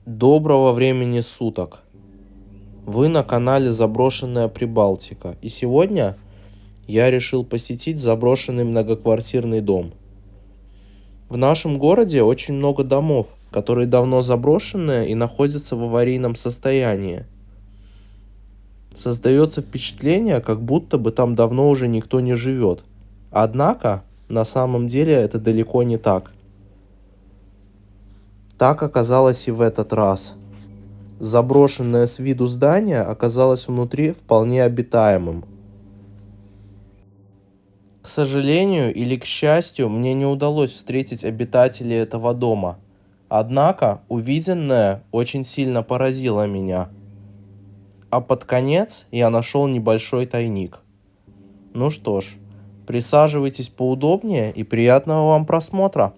Доброго времени суток! Вы на канале Заброшенная Прибалтика, и сегодня я решил посетить заброшенный многоквартирный дом. В нашем городе очень много домов, которые давно заброшенные и находятся в аварийном состоянии. Создается впечатление, как будто бы там давно уже никто не живет. Однако, на самом деле это далеко не так. Так оказалось и в этот раз. Заброшенное с виду здание оказалось внутри вполне обитаемым. К сожалению или к счастью, мне не удалось встретить обитателей этого дома. Однако увиденное очень сильно поразило меня. А под конец я нашел небольшой тайник. Ну что ж, присаживайтесь поудобнее и приятного вам просмотра.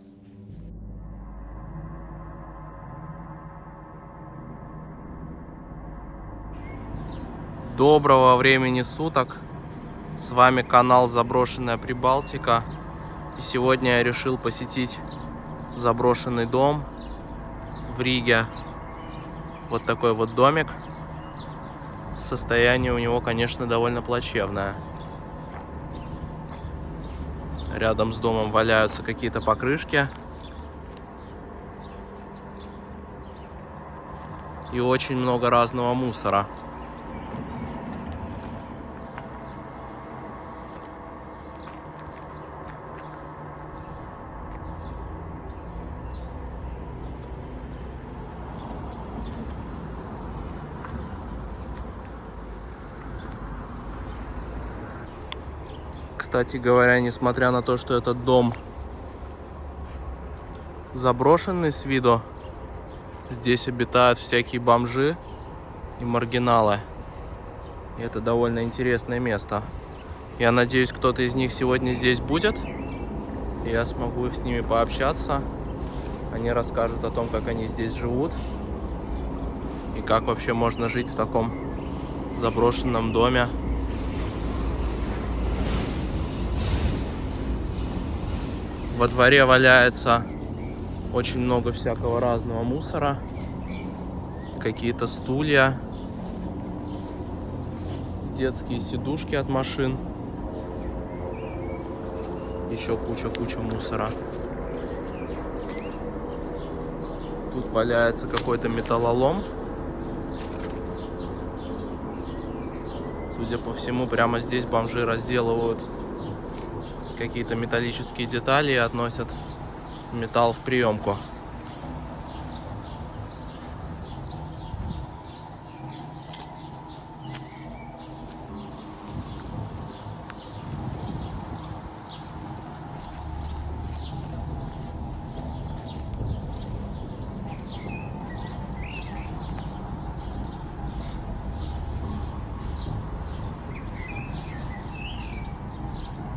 Доброго времени суток! С вами канал Заброшенная Прибалтика. И сегодня я решил посетить заброшенный дом в Риге. Вот такой вот домик. Состояние у него, конечно, довольно плачевное. Рядом с домом валяются какие-то покрышки. И очень много разного мусора. Кстати говоря, несмотря на то, что этот дом заброшенный с виду, здесь обитают всякие бомжи и маргиналы. И это довольно интересное место. Я надеюсь, кто-то из них сегодня здесь будет. И я смогу с ними пообщаться. Они расскажут о том, как они здесь живут. И как вообще можно жить в таком заброшенном доме. Во дворе валяется очень много всякого разного мусора. Какие-то стулья. Детские сидушки от машин. Еще куча мусора. Тут валяется какой-то металлолом. Судя по всему, прямо здесь бомжи разделывают какие-то металлические детали и относят металл в приемку.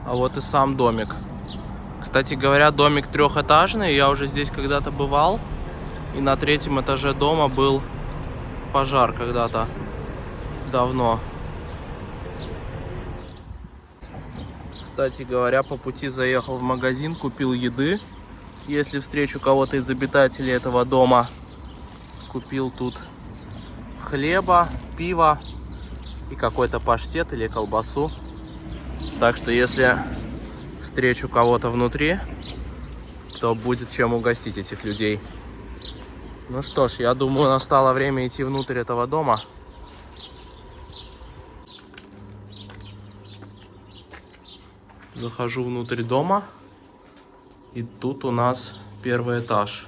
А вот и сам домик. Кстати говоря, домик трехэтажный. Я уже здесь когда-то бывал. И на третьем этаже дома был пожар когда-то давно. Кстати говоря, по пути заехал в магазин, купил еды. Если встречу кого-то из обитателей этого дома, купил тут хлеба, пива и какой-то паштет или колбасу. Так что если встречу кого-то внутри, то будет чем угостить этих людей. Ну что ж, я думаю, настало время идти внутрь этого дома. Захожу внутрь дома. И тут у нас первый этаж.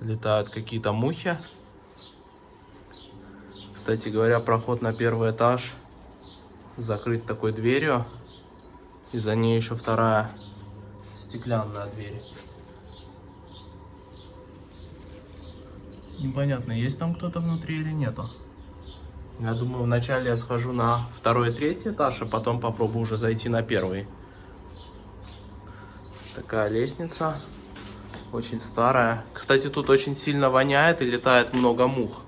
Летают какие-то мухи. Кстати говоря, проход на первый этаж закрыт такой дверью. И за ней еще вторая стеклянная дверь. Непонятно, есть там кто-то внутри или нету. Я думаю, вначале я схожу на второй и третий этаж, а потом попробую уже зайти на первый. Такая лестница. Очень старая. Кстати, тут очень сильно воняет и летает много мух.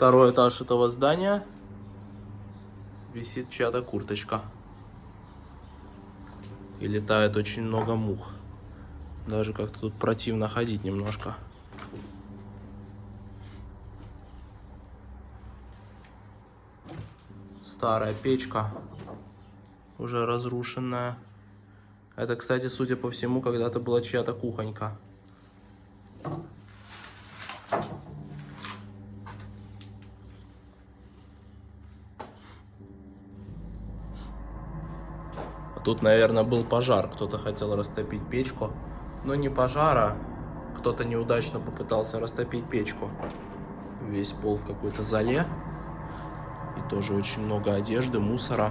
Второй этаж этого здания. Висит чья-то курточка. И летает очень много мух. Даже как-то тут противно ходить немножко. Старая печка. Уже разрушенная. Это, кстати, судя по всему, когда-то была чья-то кухонька. Тут, наверное, был пожар. Кто-то хотел растопить печку. Но не пожара. Кто-то неудачно попытался растопить печку. Весь пол в какой-то золе. И тоже очень много одежды, мусора.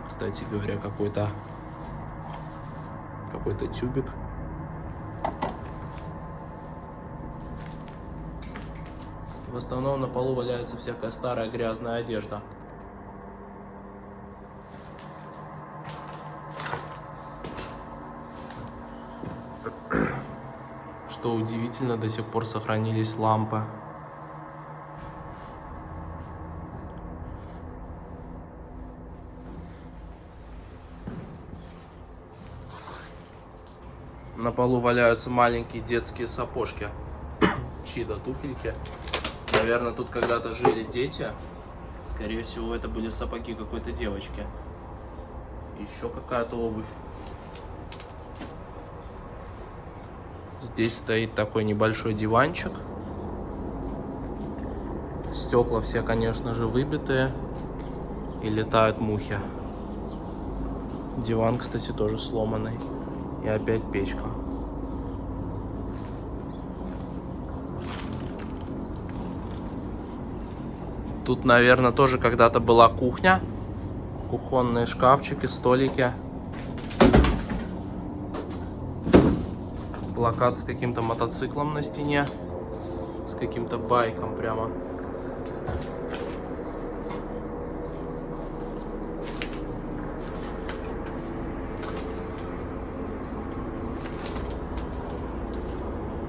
Кстати говоря, какой-то тюбик. В основном на полу валяется всякая старая грязная одежда. Что удивительно, до сих пор сохранились лампы. На полу валяются маленькие детские сапожки. Чьи-то туфельки. Наверное, тут когда-то жили дети. Скорее всего, это были сапоги какой-то девочки. Еще какая-то обувь. Здесь стоит такой небольшой диванчик. Стекла все, конечно же, выбитые. И летают мухи. Диван, кстати, тоже сломанный. И опять печка. Тут, наверное, тоже когда-то была кухня. Кухонные шкафчики, столики. Плакат с каким-то мотоциклом на стене. С каким-то байком прямо.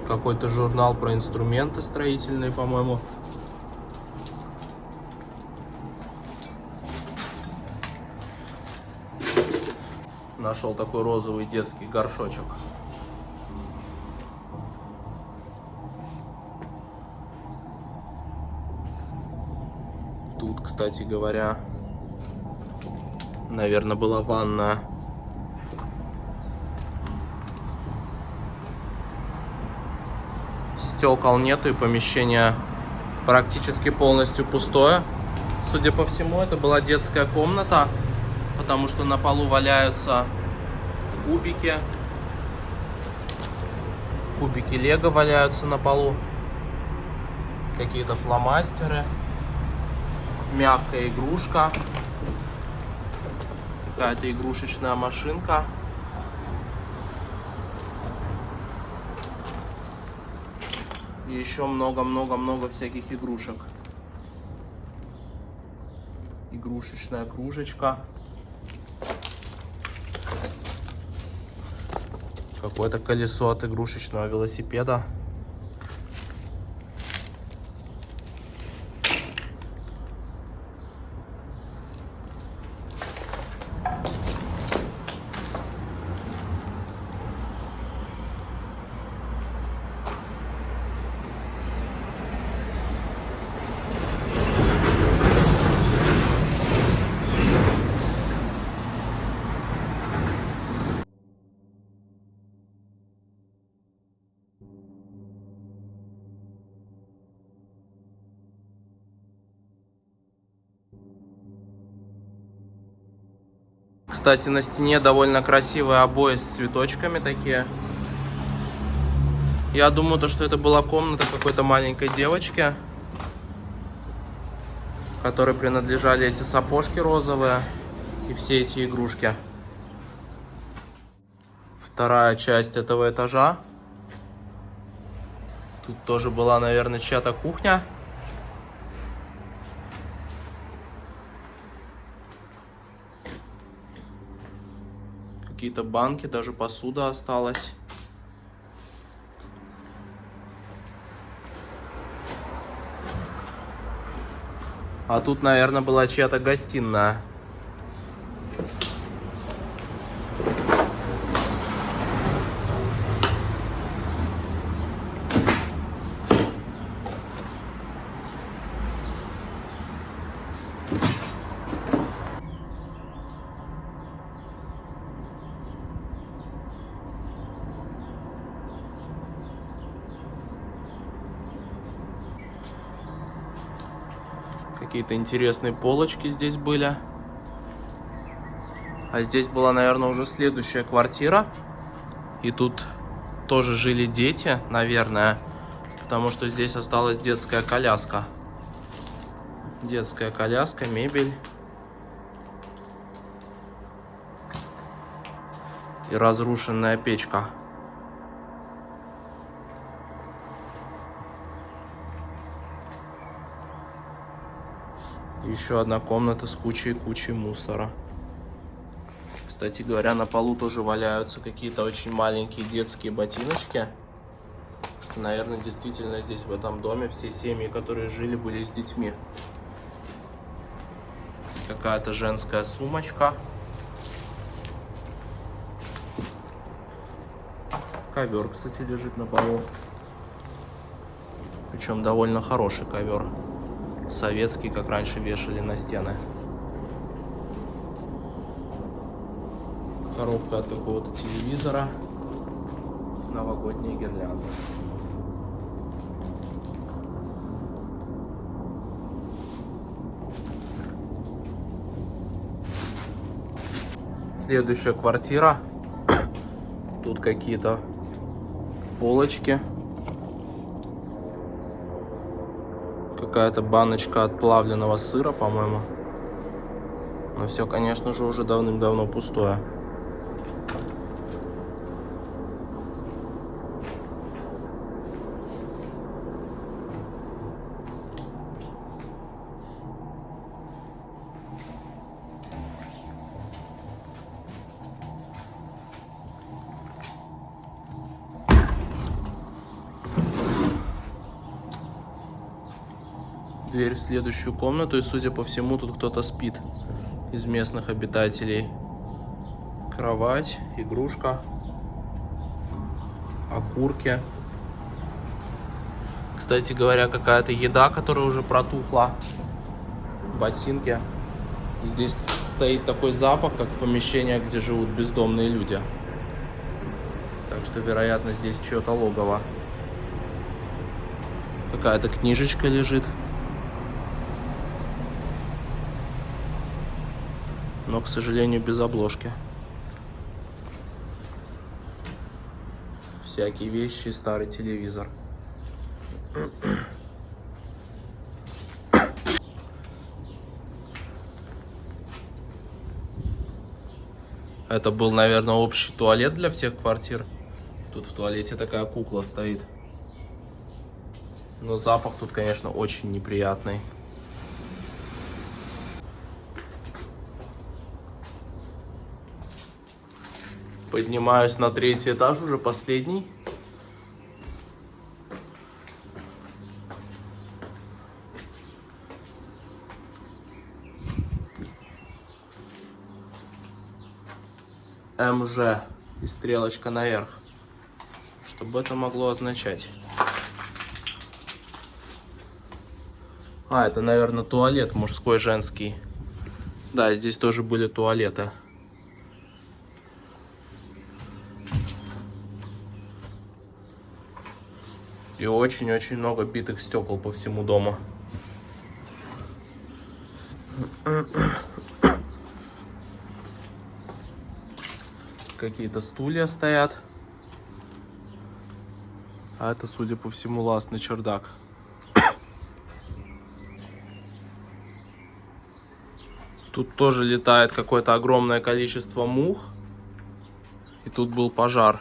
Какой-то журнал про инструменты строительные, по-моему. Нашел такой розовый детский горшочек. Тут, кстати говоря, наверное, была ванная. Стекол нету и помещение практически полностью пустое. Судя по всему, это была детская комната, потому что на полу валяются кубики. Кубики лего валяются на полу. Какие-то фломастеры. Мягкая игрушка. Какая-то игрушечная машинка. И еще много-много-много всяких игрушек. Игрушечная кружечка. Какое-то колесо от игрушечного велосипеда. Кстати, на стене довольно красивые обои с цветочками такие. Я думаю, что это была комната какой-то маленькой девочки, которой принадлежали эти сапожки розовые и все эти игрушки. Вторая часть этого этажа. Тут тоже была, наверное, чья-то кухня. Какие-то банки, даже посуда осталась. А тут, наверное, была чья-то гостиная. Какие-то интересные полочки здесь были. А здесь была, наверное, уже следующая квартира. И тут тоже жили дети, наверное. Потому что здесь осталась детская коляска. Детская коляска, мебель. И разрушенная печка. Еще одна комната с кучей мусора. Кстати говоря, на полу тоже валяются какие-то очень маленькие детские ботиночки. Что, наверное, действительно здесь, в этом доме, все семьи, которые жили, были с детьми. Какая-то женская сумочка. Ковер, кстати, лежит на полу. Причем довольно хороший ковер. Советский, как раньше вешали на стены. Коробка от какого-то телевизора. Новогодние гирлянды. Следующая квартира. Тут какие-то полочки. Какая-то баночка от плавленного сыра, по-моему. Но все, конечно же, уже давным-давно пустое. Дверь в следующую комнату, и, судя по всему, тут кто-то спит из местных обитателей. Кровать, игрушка, окурки. Кстати говоря, какая-то еда, которая уже протухла. Ботинки. Здесь стоит такой запах, как в помещениях, где живут бездомные люди. Так что, вероятно, здесь чье-то логово. Какая-то книжечка лежит. Но, к сожалению, без обложки. Всякие вещи и старый телевизор. Это был, наверное, общий туалет для всех квартир. Тут в туалете такая кукла стоит. Но запах тут, конечно, очень неприятный. Поднимаюсь на 3-й этаж, уже последний. МЖ и стрелочка наверх. Что бы это могло означать? А, это, наверное, туалет мужской, женский. Да, здесь тоже были туалеты. И очень-очень много битых стекол по всему дому. Какие-то стулья стоят. А это, судя по всему, лаз на чердак. Тут тоже летает какое-то огромное количество мух. И тут был пожар.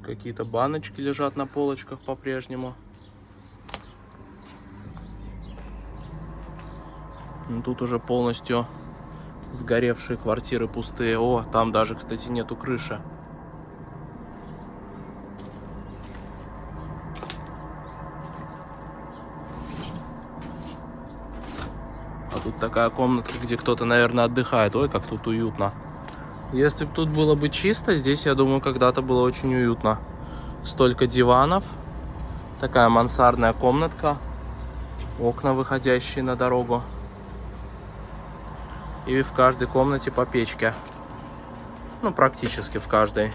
Какие-то баночки лежат на полочках по-прежнему. Ну, тут уже полностью сгоревшие квартиры пустые. О, там даже, кстати, нету крыши. А тут такая комнатка, где кто-то, наверное, отдыхает. Ой, как тут уютно. Если бы тут было бы чисто, здесь, я думаю, когда-то было очень уютно. Столько диванов. Такая мансардная комнатка. Окна, выходящие на дорогу. И в каждой комнате по печке. Ну, практически в каждой.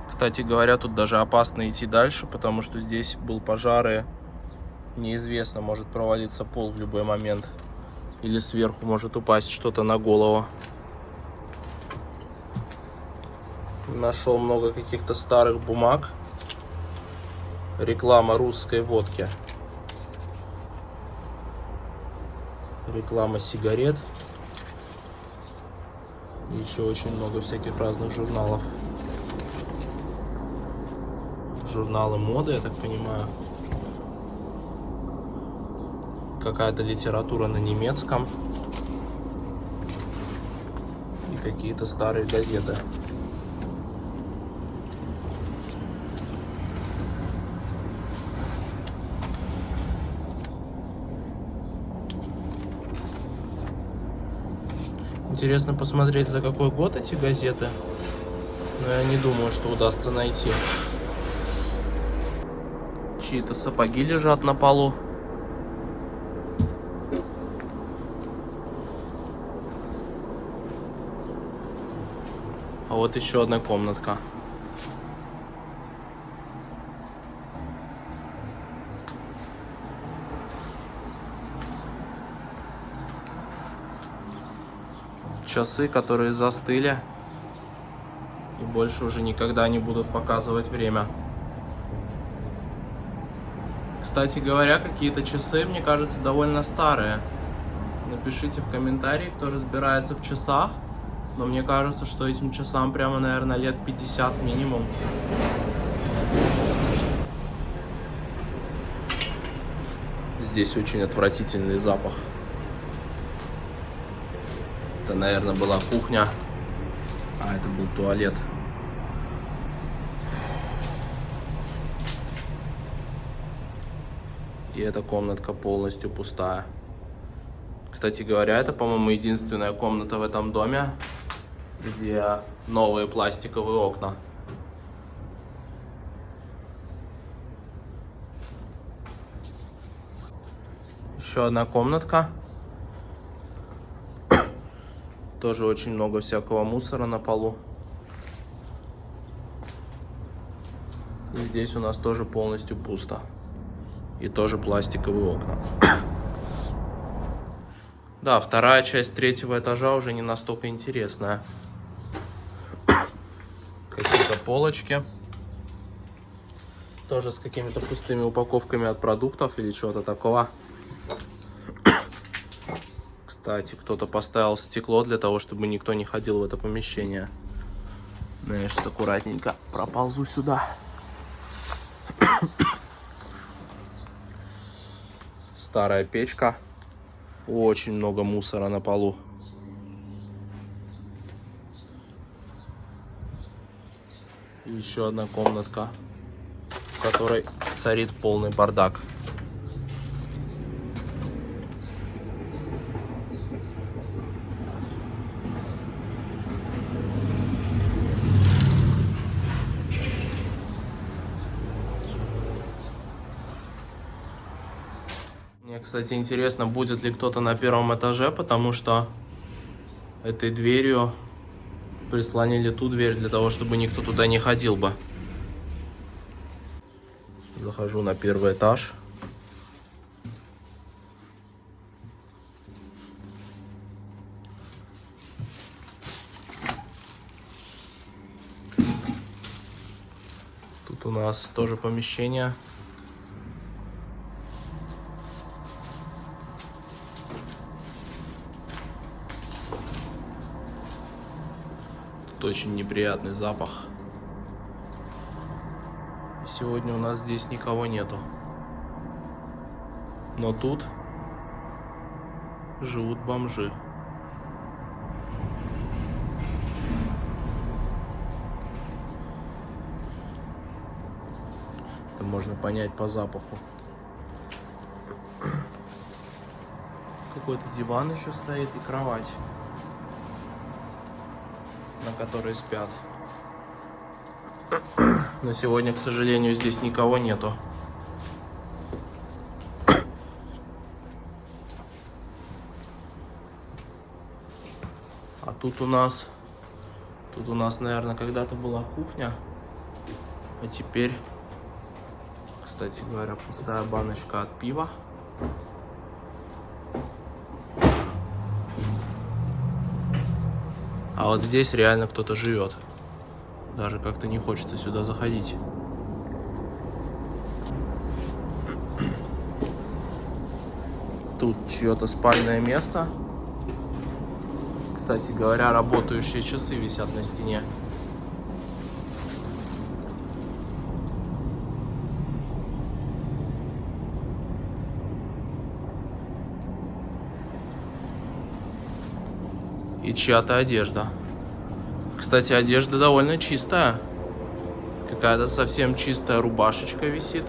Кстати говоря, тут даже опасно идти дальше, потому что здесь был пожар, и неизвестно, может провалиться пол в любой момент. Или сверху может упасть что-то на голову. Нашел много каких-то старых бумаг. Реклама русской водки. Реклама сигарет. И еще очень много всяких разных журналов. Журналы моды, я так понимаю. Какая-то литература на немецком. И какие-то старые газеты. Интересно посмотреть, за какой год эти газеты. Но я не думаю, что удастся найти. Чьи-то сапоги лежат на полу. А вот еще одна комнатка. Часы, которые застыли и больше уже никогда не будут показывать время. Кстати говоря, какие-то часы, мне кажется, довольно старые. Напишите в комментарии, кто разбирается в часах. Но мне кажется, что этим часам прямо, наверное, лет 50 минимум. Здесь очень отвратительный запах. Это, наверное, была кухня. А это был туалет. И эта комнатка полностью пустая. Кстати говоря, это, по-моему, единственная комната в этом доме, где новые пластиковые окна. Еще одна комнатка. Тоже очень много всякого мусора на полу. И здесь у нас тоже полностью пусто. И тоже пластиковые окна. Да, вторая часть третьего этажа уже не настолько интересная. Какие-то полочки. Тоже с какими-то пустыми упаковками от продуктов или чего-то такого. Кстати, кто-то поставил стекло для того, чтобы никто не ходил в это помещение. Я сейчас аккуратненько проползу сюда. Старая печка. Очень много мусора на полу. Еще одна комнатка, в которой царит полный бардак. Мне, кстати, интересно, будет ли кто-то на первом этаже, потому что этой дверью прислонили ту дверь для того, чтобы никто туда не ходил бы. Захожу на первый этаж. Тут у нас тоже помещение. Очень неприятный запах. Сегодня у нас здесь никого нету. Но тут живут бомжи. Это можно понять по запаху. Какой-то диван еще стоит и кровать, на которой спят. Но сегодня, к сожалению, здесь никого нету. А тут у нас, наверное, когда-то была кухня, а теперь, кстати говоря, пустая баночка от пива. А вот здесь реально кто-то живет. Даже как-то не хочется сюда заходить. Тут чье-то спальное место. Кстати говоря, работающие часы висят на стене. И чья-то одежда. Кстати, одежда довольно чистая. Какая-то совсем чистая рубашечка висит.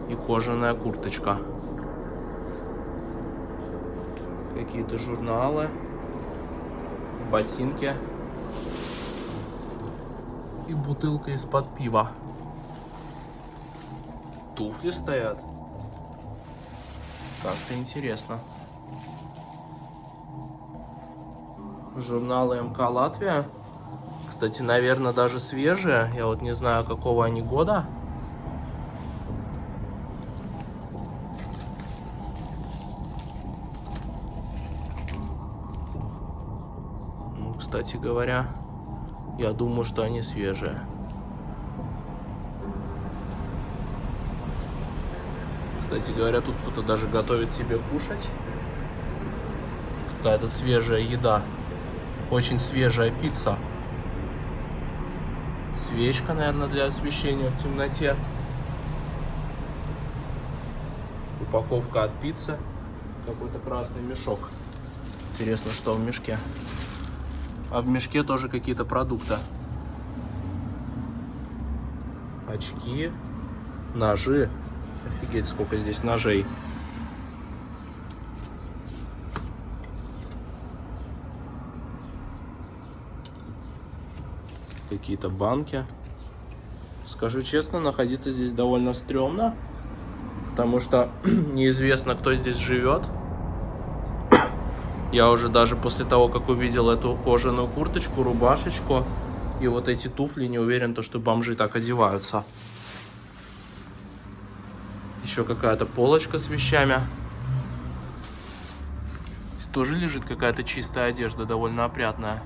И кожаная курточка. Какие-то журналы. Ботинки. И бутылка из-под пива. Туфли стоят. Как-то интересно. Журналы МК Латвия. Кстати, наверное, даже свежие. Я вот не знаю, какого они года. Ну, кстати говоря, я думаю, что они свежие. Кстати говоря, тут кто-то даже готовит себе кушать. Какая-то свежая еда. Очень свежая пицца. Свечка, наверное, для освещения в темноте. Упаковка от пиццы. Какой-то красный мешок. Интересно, что в мешке. А в мешке тоже какие-то продукты. Очки. Ножи. Офигеть, сколько здесь ножей. Какие-то банки. Скажу честно, находиться здесь довольно стрёмно, потому что неизвестно, кто здесь живет. Я уже даже после того, как увидел эту кожаную курточку, рубашечку и вот эти туфли, не уверен, что бомжи так одеваются. Еще какая-то полочка с вещами. Здесь тоже лежит какая-то чистая одежда, довольно опрятная.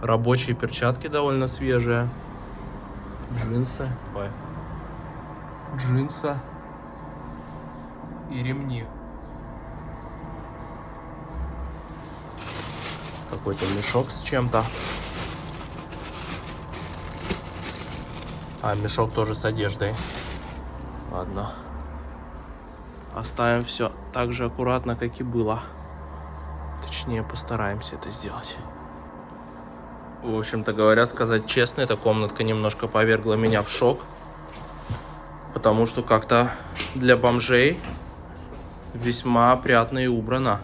Рабочие перчатки довольно свежие. Джинсы. Ой. Джинсы. И ремни. Какой-то мешок с чем-то. А, мешок тоже с одеждой. Ладно. Оставим все так же аккуратно, как и было. Точнее, постараемся это сделать. В общем-то говоря, сказать честно, эта комнатка немножко повергла меня в шок. Потому что как-то для бомжей весьма опрятно и убрано.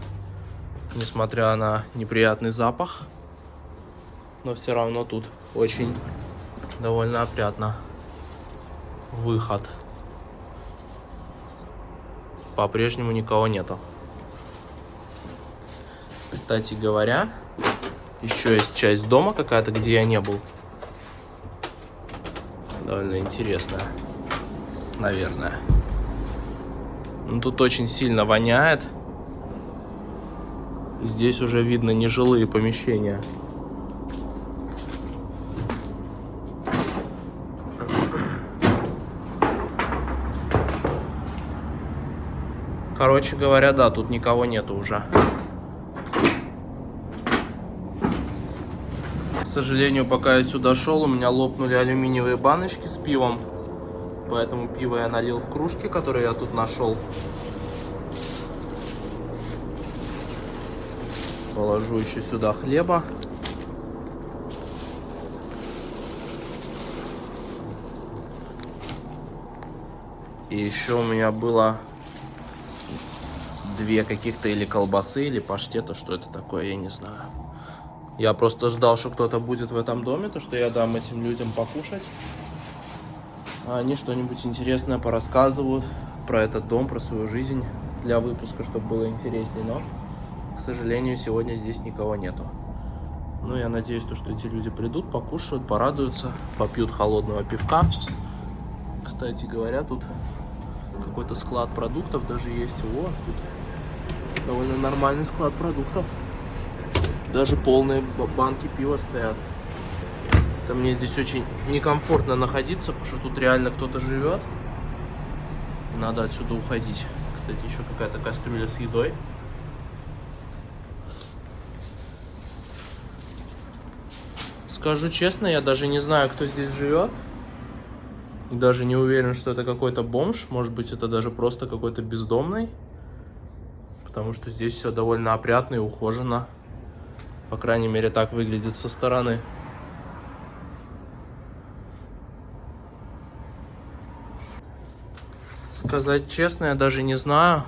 Несмотря на неприятный запах. Но все равно тут очень довольно опрятно. Выход. По-прежнему никого нету. Кстати говоря, еще есть часть дома какая-то, где я не был. Довольно интересная. Наверное. Ну, тут очень сильно воняет. Здесь уже видно нежилые помещения. Короче говоря, да, тут никого нету уже. К сожалению, пока я сюда шел, у меня лопнули алюминиевые баночки с пивом. Поэтому пиво я налил в кружки, которые я тут нашел. Положу еще сюда хлеба. И еще у меня было 2 каких-то или колбасы, или паштета. Что это такое, я не знаю. Я просто ждал, что кто-то будет в этом доме, то что я дам этим людям покушать. А они что-нибудь интересное порассказывают про этот дом, про свою жизнь для выпуска, чтобы было интереснее. Но, к сожалению, сегодня здесь никого нету. Ну, я надеюсь, что эти люди придут, покушают, порадуются, попьют холодного пивка. Кстати говоря, тут какой-то склад продуктов даже есть. О, тут довольно нормальный склад продуктов. Даже полные банки пива стоят. Это мне здесь очень некомфортно находиться, потому что тут реально кто-то живет. Надо отсюда уходить. Кстати, еще какая-то кастрюля с едой. Скажу честно, я даже не знаю, кто здесь живет. И даже не уверен, что это какой-то бомж. Может быть, это даже просто какой-то бездомный. Потому что здесь все довольно опрятно и ухожено. По крайней мере, так выглядит со стороны. Сказать честно, я даже не знаю.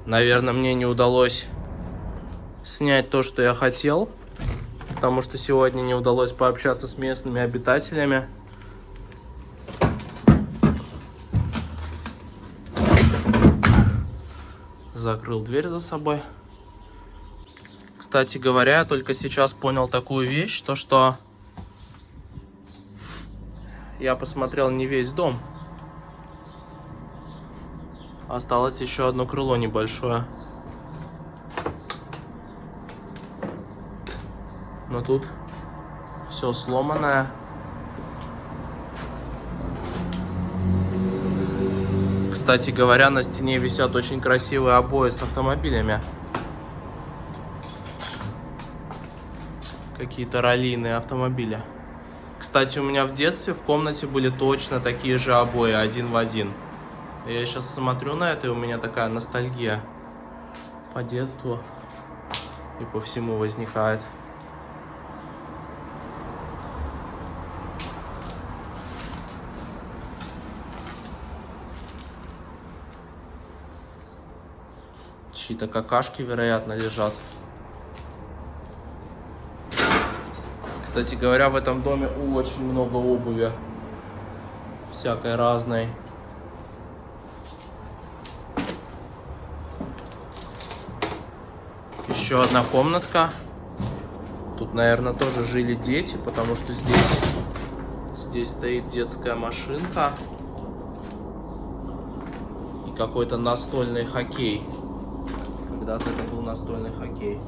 Наверное, мне не удалось снять то, что я хотел. Потому что сегодня не удалось пообщаться с местными обитателями. Закрыл дверь за собой. Кстати говоря, я только сейчас понял такую вещь, то что я посмотрел не весь дом. Осталось еще одно крыло небольшое. Но тут все сломанное. Кстати говоря, на стене висят очень красивые обои с автомобилями. Какие-то раллийные автомобили. Кстати, у меня в детстве в комнате были точно такие же обои, 1 в 1. Я сейчас смотрю на это, и у меня такая ностальгия по детству и по всему возникает. Чьи-то какашки, вероятно, лежат. Кстати говоря, в этом доме очень много обуви. Всякой разной. Еще одна комнатка. Тут, наверное, тоже жили дети, потому что здесь стоит детская машинка. И какой-то настольный хоккей. Когда-то это был настольный хоккей.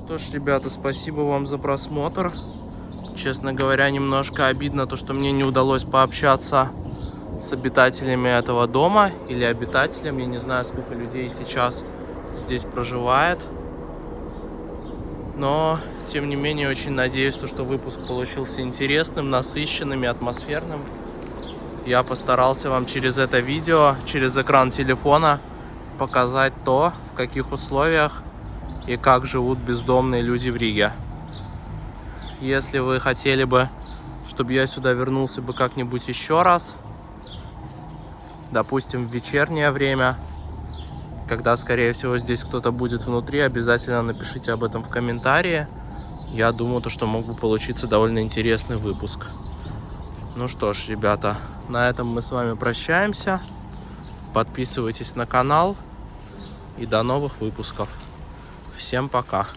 Что ж, ребята, спасибо вам за просмотр. Честно говоря, немножко обидно то, что мне не удалось пообщаться с обитателями этого дома. Или обитателем, я не знаю, сколько людей сейчас здесь проживает. Но, тем не менее, очень надеюсь, что выпуск получился интересным, насыщенным и атмосферным. Я постарался вам через это видео, через экран телефона показать то, в каких условиях и как живут бездомные люди в Риге. Если вы хотели бы, чтобы я сюда вернулся бы как-нибудь еще раз, допустим, в вечернее время, когда, скорее всего, здесь кто-то будет внутри, обязательно напишите об этом в комментарии. Я думаю, что мог бы получиться довольно интересный выпуск. Ну что ж, ребята, на этом мы с вами прощаемся. Подписывайтесь на канал и до новых выпусков. Всем пока!